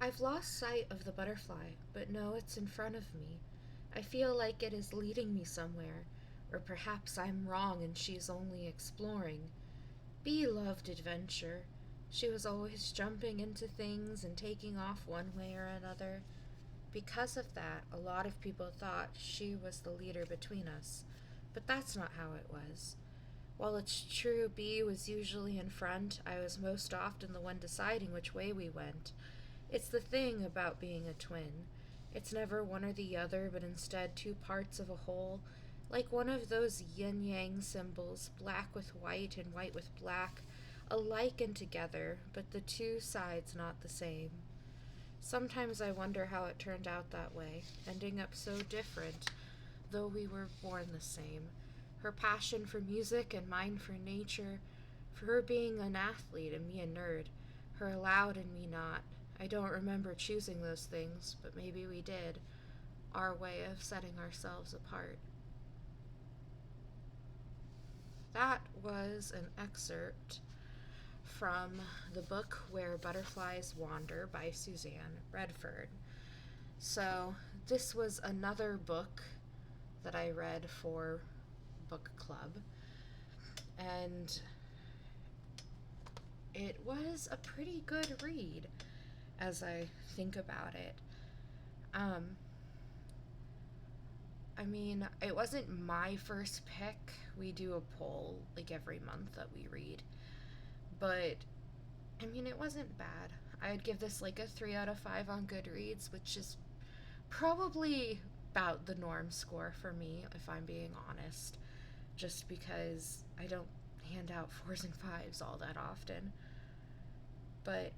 I've lost sight of the butterfly, but know it's in front of me. I feel like it is leading me somewhere, or perhaps I'm wrong and she's only exploring. Bee loved adventure. She was always jumping into things and taking off one way or another. Because of that, a lot of people thought she was the leader between us, but that's not how it was. While it's true Bee was usually in front, I was most often the one deciding which way we went. It's the thing about being a twin. It's never one or the other, but instead two parts of a whole, like one of those yin yang symbols, black with white and white with black, alike and together, but the two sides not the same. Sometimes I wonder how it turned out that way, ending up so different, though we were born the same. Her passion for music and mine for nature, for her being an athlete and me a nerd, her loud and me not. I don't remember choosing those things, but maybe we did. Our way of setting ourselves apart. That was an excerpt from the book Where Butterflies Wander by Suzanne Redfearn. So, this was another book that I read for book club, and it was a pretty good read as I think about it. I mean, it wasn't my first pick. We do a poll like every month that we read. But I mean, it wasn't bad. I'd give this like a 3 out of 5 on Goodreads, which is probably about the norm score for me, if I'm being honest, just because I don't hand out 4s and 5s all that often. But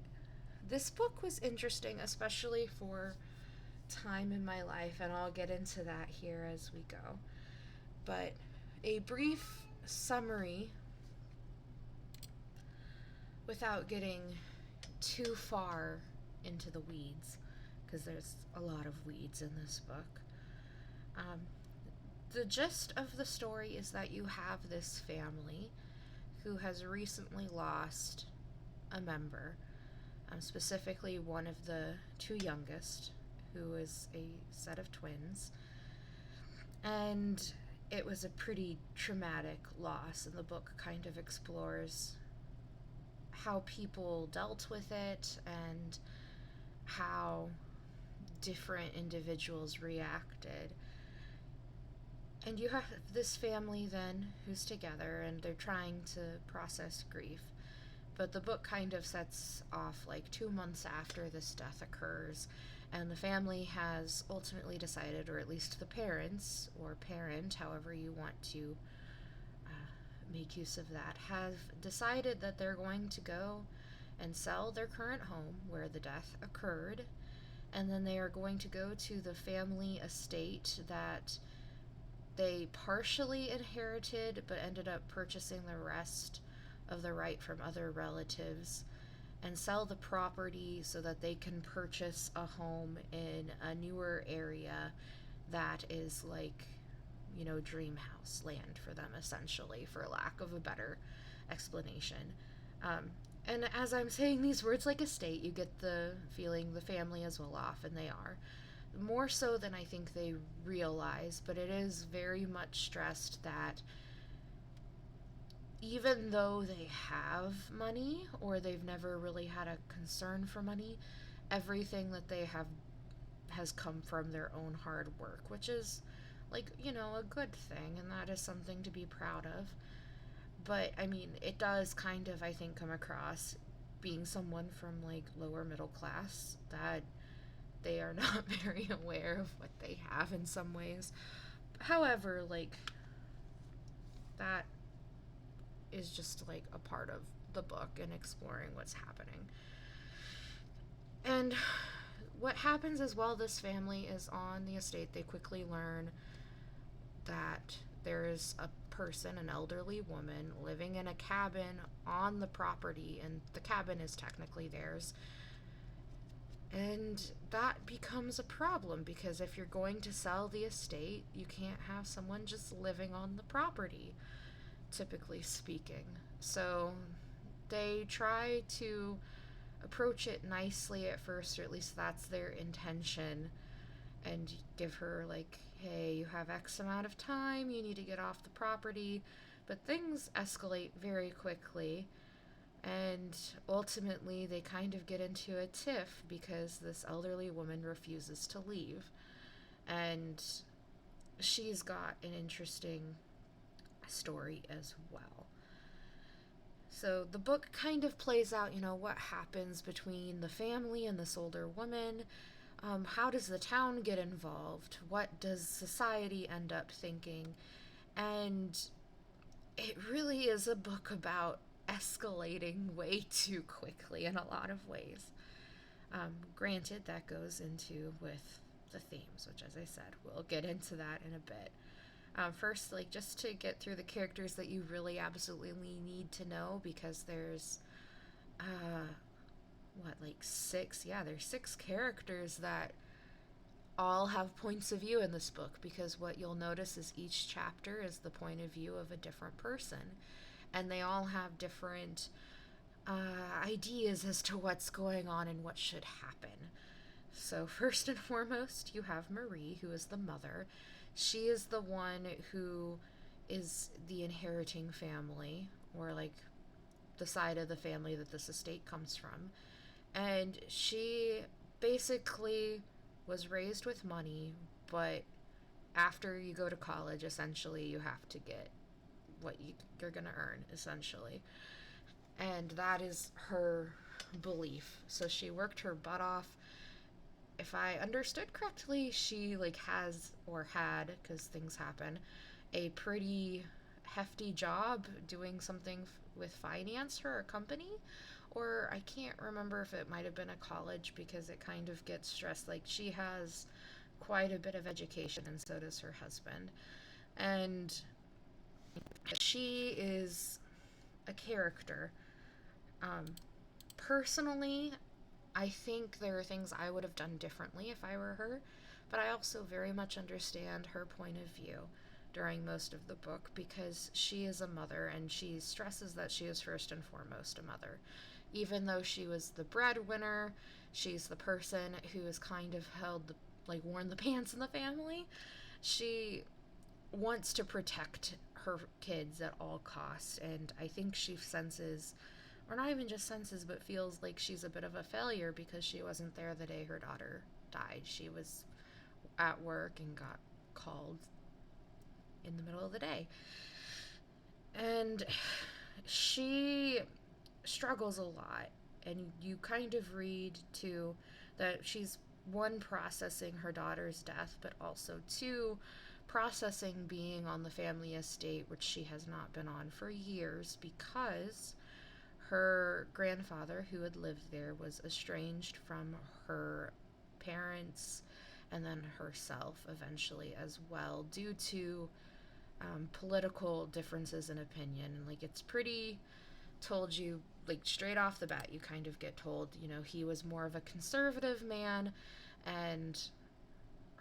this book was interesting, especially for time in my life, and I'll get into that here as we go. But a brief summary without getting too far into the weeds, because there's a lot of weeds in this book. The gist of the story is that you have this family who has recently lost a member, specifically one of the two youngest, who is a set of twins. And it was a pretty traumatic loss, and the book kind of explores how people dealt with it and how different individuals reacted. And you have this family then who's together and they're trying to process grief. But the book kind of sets off like 2 months after this death occurs, and the family has ultimately decided, or at least the parents, or parent, however you want to make use of that, have decided that they're going to go and sell their current home where the death occurred, and then they are going to go to the family estate that they partially inherited but ended up purchasing the rest of the right from other relatives, and sell the property so that they can purchase a home in a newer area that is like, dream house land for them, essentially, for lack of a better explanation. And as I'm saying these words like estate, you get the feeling the family is well off, and they are. More so than I think they realize, but it is very much stressed that even though they have money, or they've never really had a concern for money, everything that they have has come from their own hard work, which is a good thing, and that is something to be proud of. But I mean, it does kind of, I think, come across, being someone from like lower middle class, that they are not very aware of what they have in some ways. However, that is just like a part of the book and exploring what's happening. And what happens is, while this family is on the estate, they quickly learn that there is a person, an elderly woman, living in a cabin on the property, and the cabin is technically theirs. And that becomes a problem, because if you're going to sell the estate, you can't have someone just living on the property, typically speaking. So they try to approach it nicely at first, or at least that's their intention, and give her, like, hey, you have X amount of time, you need to get off the property. But things escalate very quickly, and ultimately they kind of get into a tiff because this elderly woman refuses to leave. And she's got an interesting story as well. So the book kind of plays out, what happens between the family and this older woman. How does the town get involved? What does society end up thinking? And it really is a book about escalating way too quickly in a lot of ways. Granted, that goes into with the themes, which, as I said, we'll get into that in a bit. First, like, just to get through the characters that you really absolutely need to know, because there's, like six? Yeah, there's six characters that all have points of view in this book, because what you'll notice is each chapter is the point of view of a different person, and they all have different ideas as to what's going on and what should happen. So, first and foremost, you have Marie, who is the mother. She is the one who is the inheriting family, or like the side of the family that this estate comes from. And she basically was raised with money, but after you go to college, essentially, you have to get what you're going to earn, essentially. And that is her belief. So she worked her butt off. If I understood correctly, she like has, or had, because things happen, a pretty hefty job doing something with finance for a company, or I can't remember if it might have been a college, because it kind of gets stressed. Like, she has quite a bit of education, and so does her husband. And she is a character. Personally, I think there are things I would have done differently if I were her, but I also very much understand her point of view during most of the book, because she is a mother, and she stresses that she is first and foremost a mother. Even though she was the breadwinner, she's the person who has kind of worn the pants in the family. She wants to protect her kids at all costs, and I think she senses, or not even just senses, but feels like she's a bit of a failure because she wasn't there the day her daughter died. She was at work and got called in the middle of the day. And she struggles a lot, and you kind of read too that she's, one, processing her daughter's death, but also two, processing being on the family estate, which she has not been on for years, because her grandfather, who had lived there, was estranged from her parents and then herself eventually as well, due to political differences in opinion. And like, it's pretty told you, like, straight off the bat, you kind of get told, he was more of a conservative man, and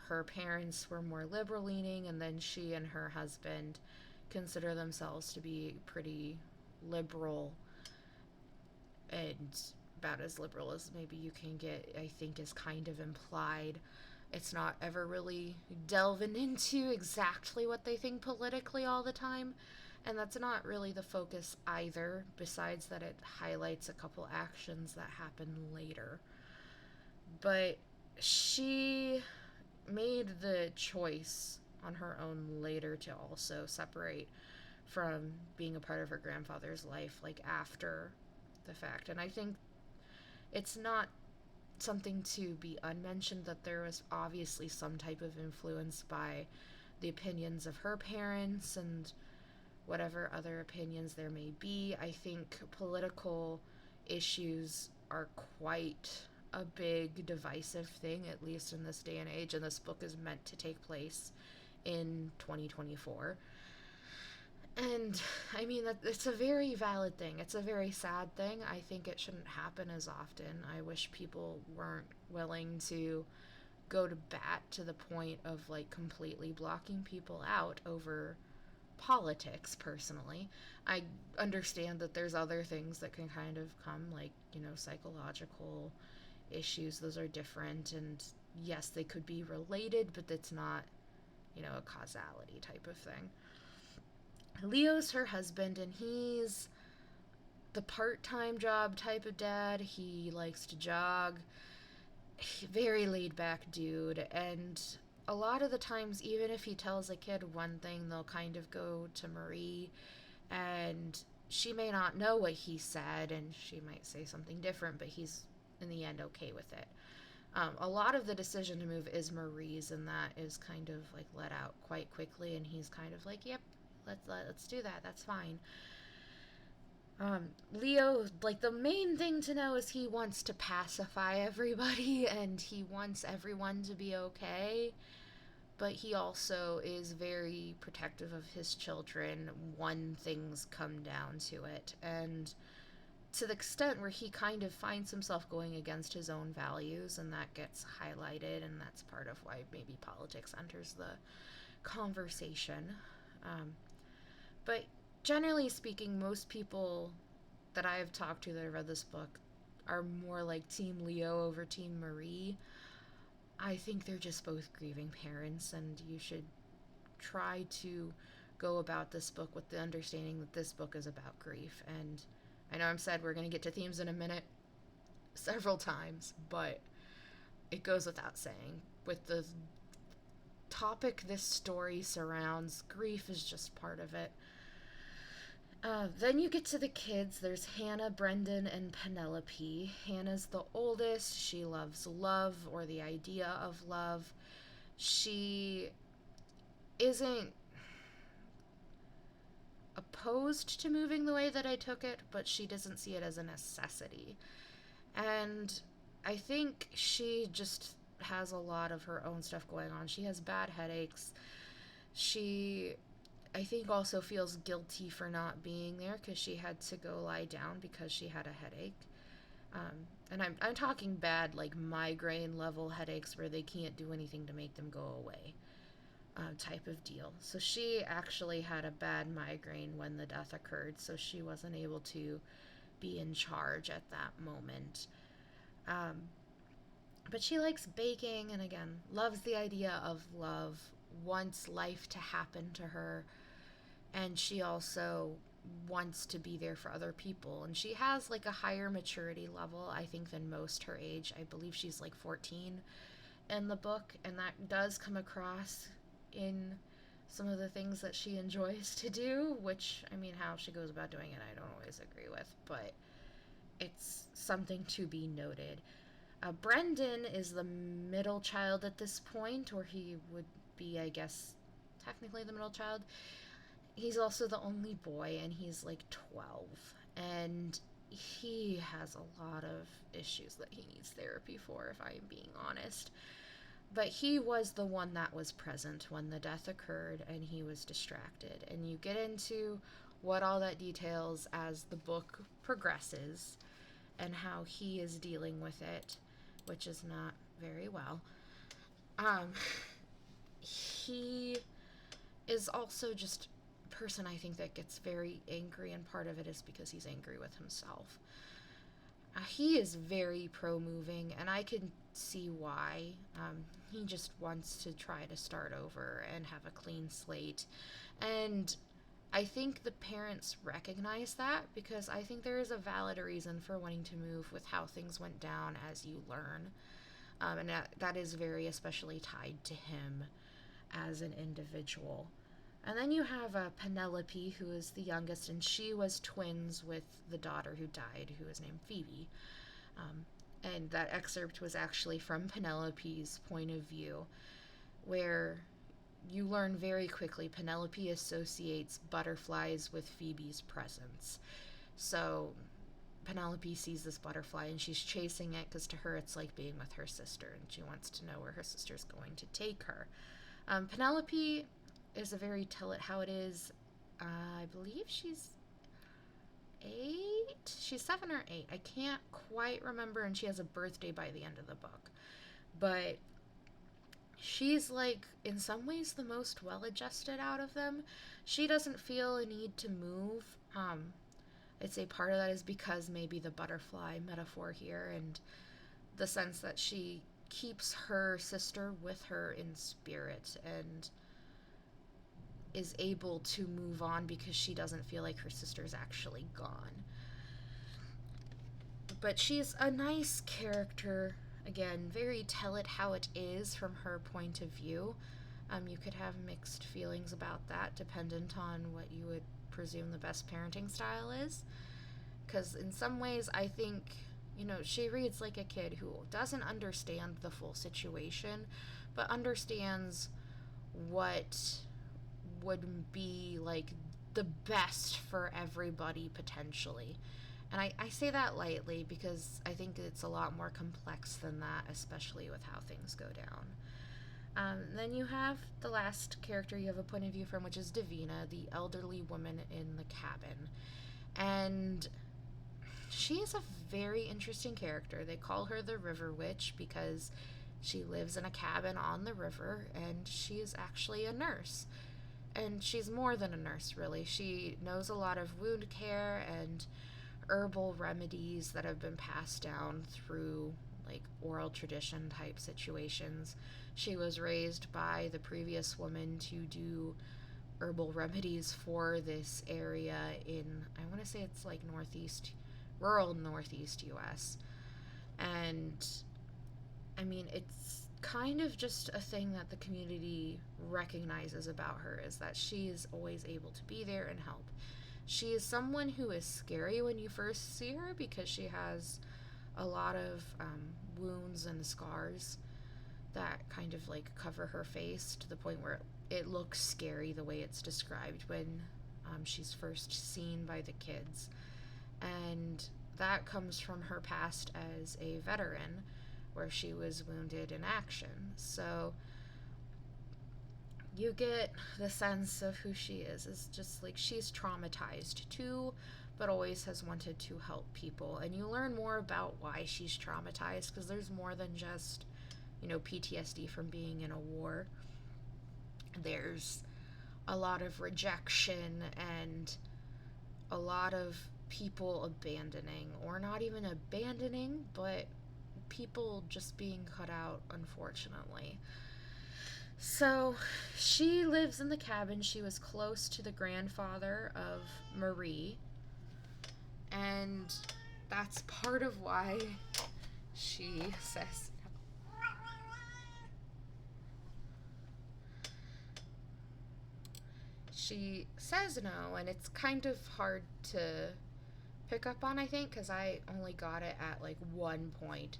her parents were more liberal leaning, and then she and her husband consider themselves to be pretty liberal, and about as liberal as maybe you can get, I think, is kind of implied. It's not ever really delving into exactly what they think politically all the time, and that's not really the focus either, besides that it highlights a couple actions that happen later. But she made the choice on her own later to also separate from being a part of her grandfather's life, like, after the fact. And I think it's not something to be unmentioned that there was obviously some type of influence by the opinions of her parents and whatever other opinions there may be. I think political issues are quite a big divisive thing, at least in this day and age, and this book is meant to take place in 2024. And I mean, it's a very valid thing. It's a very sad thing. I think it shouldn't happen as often. I wish people weren't willing to go to bat to the point of like completely blocking people out over politics, personally. I understand that there's other things that can kind of come, like, psychological issues. Those are different, and yes, they could be related, but it's not, a causality type of thing. Leo's her husband, and he's the part-time job type of dad. He likes to jog. Very laid back dude, and a lot of the times, even if he tells a kid one thing, they'll kind of go to Marie, and she may not know what he said, and she might say something different, but he's in the end okay with it. A lot of the decision to move is Marie's, and that is kind of like let out quite quickly, and he's kind of like, yep, let's do that, that's fine. Leo, like, the main thing to know is he wants to pacify everybody and he wants everyone to be okay, but he also is very protective of his children when things come down to it, and to the extent where he kind of finds himself going against his own values, and that gets highlighted, and that's part of why maybe politics enters the conversation. But generally speaking, most people that I have talked to that have read this book are more like Team Leo over Team Marie. I think they're just both grieving parents, and you should try to go about this book with the understanding that this book is about grief. And I know I've said we're going to get to themes in a minute several times, but it goes without saying. With the topic this story surrounds, grief is just part of it. Then you get to the kids. There's Hannah, Brendan, and Penelope. Hannah's the oldest. She loves love, or the idea of love. She isn't opposed to moving the way that I took it, but she doesn't see it as a necessity. And I think she just has a lot of her own stuff going on. She has bad headaches. She, I think, also feels guilty for not being there because she had to go lie down because she had a headache. And I'm talking bad, like migraine level headaches where they can't do anything to make them go away, type of deal. So she actually had a bad migraine when the death occurred, so she wasn't able to be in charge at that moment. But she likes baking, and again, loves the idea of love, wants life to happen to her, and she also wants to be there for other people. And she has like a higher maturity level, I think, than most her age. I believe she's like 14 in the book, and that does come across in some of the things that she enjoys to do, which, I mean, how she goes about doing it, I don't always agree with, but it's something to be noted. Brendan is the middle child at this point, or he would be, I guess, technically the middle child. He's also the only boy, and he's like 12, and he has a lot of issues that he needs therapy for, if I'm being honest. But he was the one that was present when the death occurred, and he was distracted. And you get into what all that details as the book progresses, and how he is dealing with it, which is not very well. He is also just a person, I think, that gets very angry, and part of it is because he's angry with himself. He is very pro-moving, and I can see why. He just wants to try to start over and have a clean slate. And I think the parents recognize that, because I think there is a valid reason for wanting to move with how things went down as you learn. And that is very especially tied to him as an individual. And then you have Penelope, who is the youngest, and she was twins with the daughter who died, who is named Phoebe. And that excerpt was actually from Penelope's point of view, where you learn very quickly Penelope associates butterflies with Phoebe's presence. So Penelope sees this butterfly, and she's chasing it because to her it's like being with her sister, and she wants to know where her sister's going to take her. Penelope is a very tell it how it is. I believe she's 8? She's 7 or 8. I can't quite remember, and she has a birthday by the end of the book. But she's like in some ways the most well-adjusted out of them. She doesn't feel a need to move. I'd say part of that is because maybe the butterfly metaphor here and the sense that she keeps her sister with her in spirit and is able to move on because she doesn't feel like her sister's actually gone. But she's a nice character. Again, very tell it how it is from her point of view. You could have mixed feelings about that, dependent on what you would presume the best parenting style is. Because in some ways, I think, she reads like a kid who doesn't understand the full situation, but understands what would be like the best for everybody potentially. And I say that lightly because I think it's a lot more complex than that, especially with how things go down. Then you have the last character you have a point of view from, which is Davina, the elderly woman in the cabin. And she is a very interesting character. They call her the River Witch because she lives in a cabin on the river, and she is actually a nurse. And she's more than a nurse, really. She knows a lot of wound care and herbal remedies that have been passed down through like oral tradition type situations. She was raised by the previous woman to do herbal remedies for this area in, I want to say it's like rural northeast US. And I mean, it's kind of just a thing that the community recognizes about her, is that she is always able to be there and help. She is someone who is scary when you first see her because she has a lot of wounds and scars that kind of like cover her face to the point where it looks scary the way it's described when she's first seen by the kids. And that comes from her past as a veteran where she was wounded in action. So you get the sense of who she is. It's just like she's traumatized too, but always has wanted to help people. And you learn more about why she's traumatized because there's more than just, PTSD from being in a war. There's a lot of rejection and a lot of people abandoning, or not even abandoning, but people just being cut out, unfortunately. So she lives in the cabin. She was close to the grandfather of Marie, and that's part of why she says no. She says no, and it's kind of hard to pick up on, I think, because I only got it at like one point.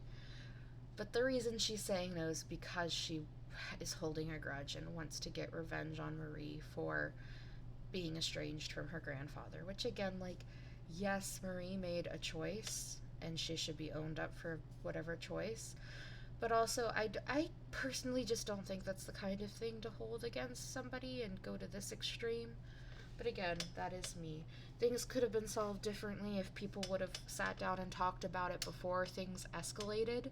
But the reason she's saying no is because she is holding a grudge and wants to get revenge on Marie for being estranged from her grandfather. Which, again, like, yes, Marie made a choice and she should be owned up for whatever choice. But also, I personally just don't think that's the kind of thing to hold against somebody and go to this extreme. But again, that is me. Things could have been solved differently if people would have sat down and talked about it before things escalated.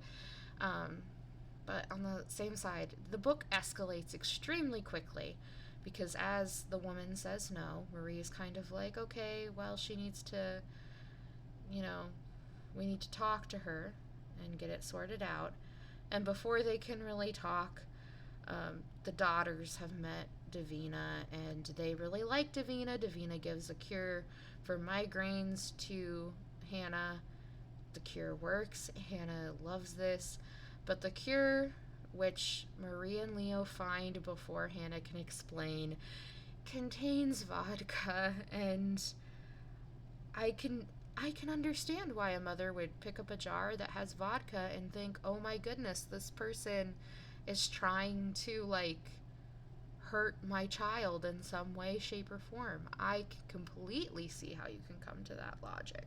But on the same side, the book escalates extremely quickly because as the woman says no, Marie's kind of like, okay, well, she needs to, we need to talk to her and get it sorted out. And before they can really talk, the daughters have met Davina, and they really like Davina. Davina gives a cure for migraines to Hannah. The cure works. Hannah loves this. But the cure, which Marie and Leo find before Hannah can explain, contains vodka, and I can understand why a mother would pick up a jar that has vodka and think, oh my goodness, this person is trying to, like, hurt my child in some way, shape, or form. I can completely see how you can come to that logic.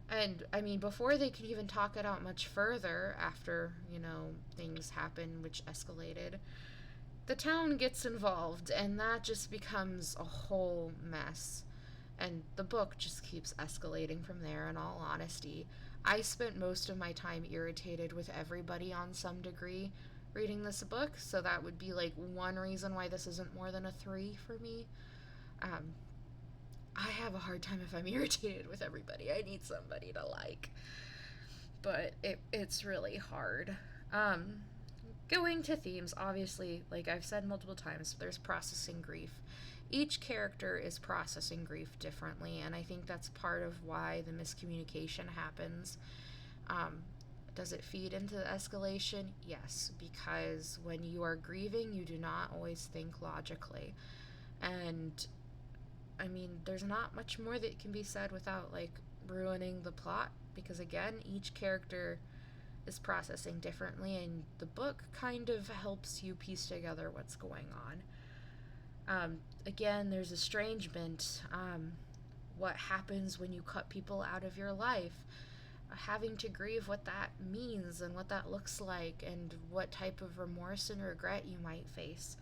And, I mean, before they could even talk it out much further, after, things happen which escalated, the town gets involved, and that just becomes a whole mess. And the book just keeps escalating from there, in all honesty. I spent most of my time irritated with everybody on some degree, reading this book, so that would be like one reason why this isn't more than a 3 for me. Um, I have a hard time if I'm irritated with everybody. I need somebody to like. But it's really hard. Um, Going to themes, obviously, like I've said multiple times, there's processing grief. Each character is processing grief differently, and I think that's part of why the miscommunication happens. Um, does it feed into the escalation? Yes, because when you are grieving, you do not always think logically. And I mean, there's not much more that can be said without like ruining the plot, because again, each character is processing differently, and the book kind of helps you piece together what's going on. Again, there's estrangement. What happens when you cut people out of your life? Having to grieve what that means and what that looks like, and what type of remorse and regret you might face.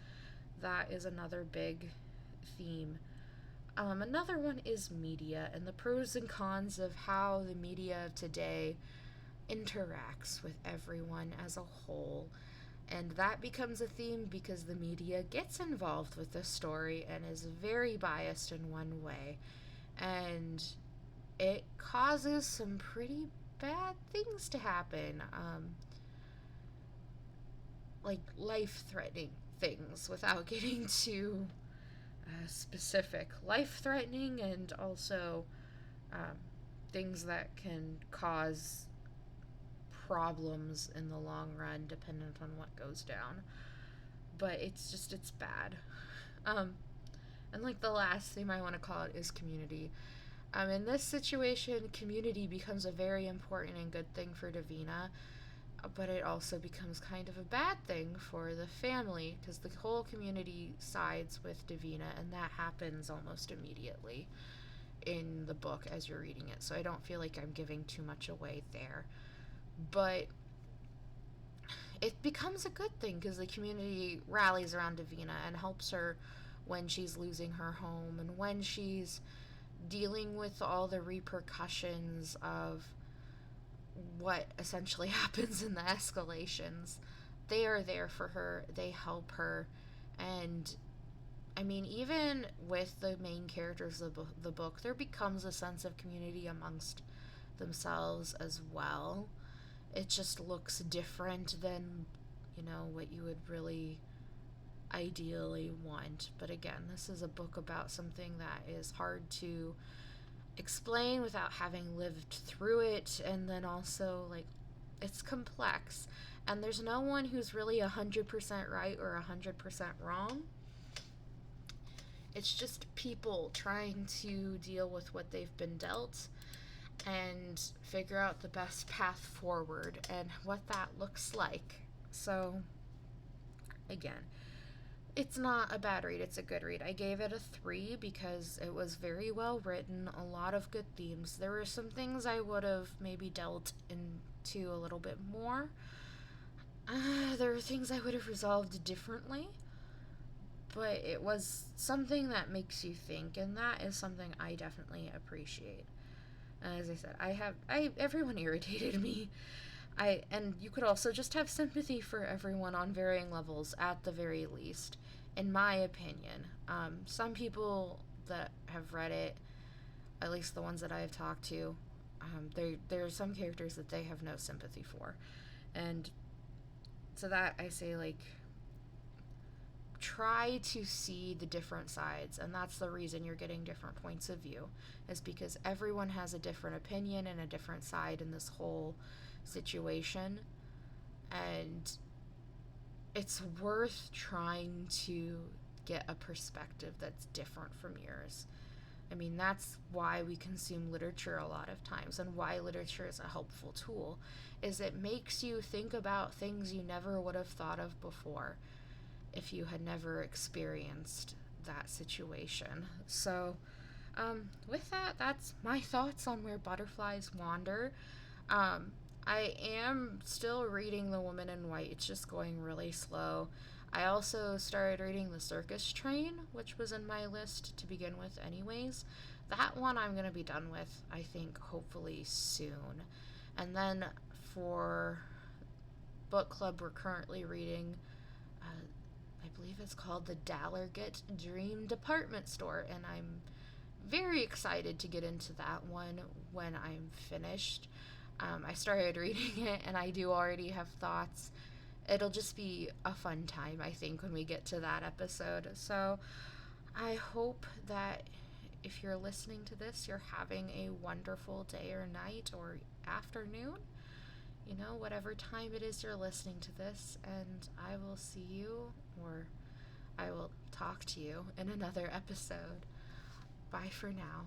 That is another big theme. Another one is media and the pros and cons of how the media of today interacts with everyone as a whole. And that becomes a theme because the media gets involved with the story and is very biased in one way. And it causes some pretty bad things to happen. Like life-threatening things, without getting too specific. Life-threatening, and also um, things that can cause problems in the long run, dependent on what goes down. But it's bad. And like the last theme I want to call it is community. In this situation, community becomes a very important and good thing for Davina, but it also becomes kind of a bad thing for the family, because the whole community sides with Davina, and that happens almost immediately in the book as you're reading it. So I don't feel like I'm giving too much away there. But it becomes a good thing because the community rallies around Davina and helps her when she's losing her home and when she's dealing with all the repercussions of what essentially happens in the escalations. They are there for her, they help her, and I mean, even with the main characters of the book, there becomes a sense of community amongst themselves as well. It just looks different than, what you would really ideally want. But again, this is a book about something that is hard to explain without having lived through it, and then also, like, it's complex, and there's no one who's really 100% right or 100% wrong. It's just people trying to deal with what they've been dealt and figure out the best path forward and what that looks like. So, again, it's not a bad read, it's a good read. I gave it a 3 because it was very well written, a lot of good themes. There were some things I would have maybe delved into a little bit more. There were things I would have resolved differently, but it was something that makes you think, and that is something I definitely appreciate. As I said, everyone irritated me. And you could also just have sympathy for everyone on varying levels, at the very least, in my opinion. Some people that have read it, at least the ones that I have talked to, there are some characters that they have no sympathy for. And to that I say, like, try to see the different sides, and that's the reason you're getting different points of view, is because everyone has a different opinion and a different side in this whole situation, and it's worth trying to get a perspective that's different from yours. I mean, that's why we consume literature a lot of times, and why literature is a helpful tool, is it makes you think about things you never would have thought of before if you had never experienced that situation. So, with that, that's my thoughts on Where Butterflies Wander. I am still reading The Woman in White. It's just going really slow. I also started reading The Circus Train, which was in my list to begin with anyways. That one I'm going to be done with, I think, hopefully soon. And then for book club we're currently reading. I believe it's called The Dallergett Dream Department Store, and I'm very excited to get into that one when I'm finished. I started reading it, and I do already have thoughts. It'll just be a fun time, I think, when we get to that episode. So I hope that if you're listening to this, you're having a wonderful day or night or afternoon, whatever time it is you're listening to this. And I will see you, or I will talk to you in another episode. Bye for now.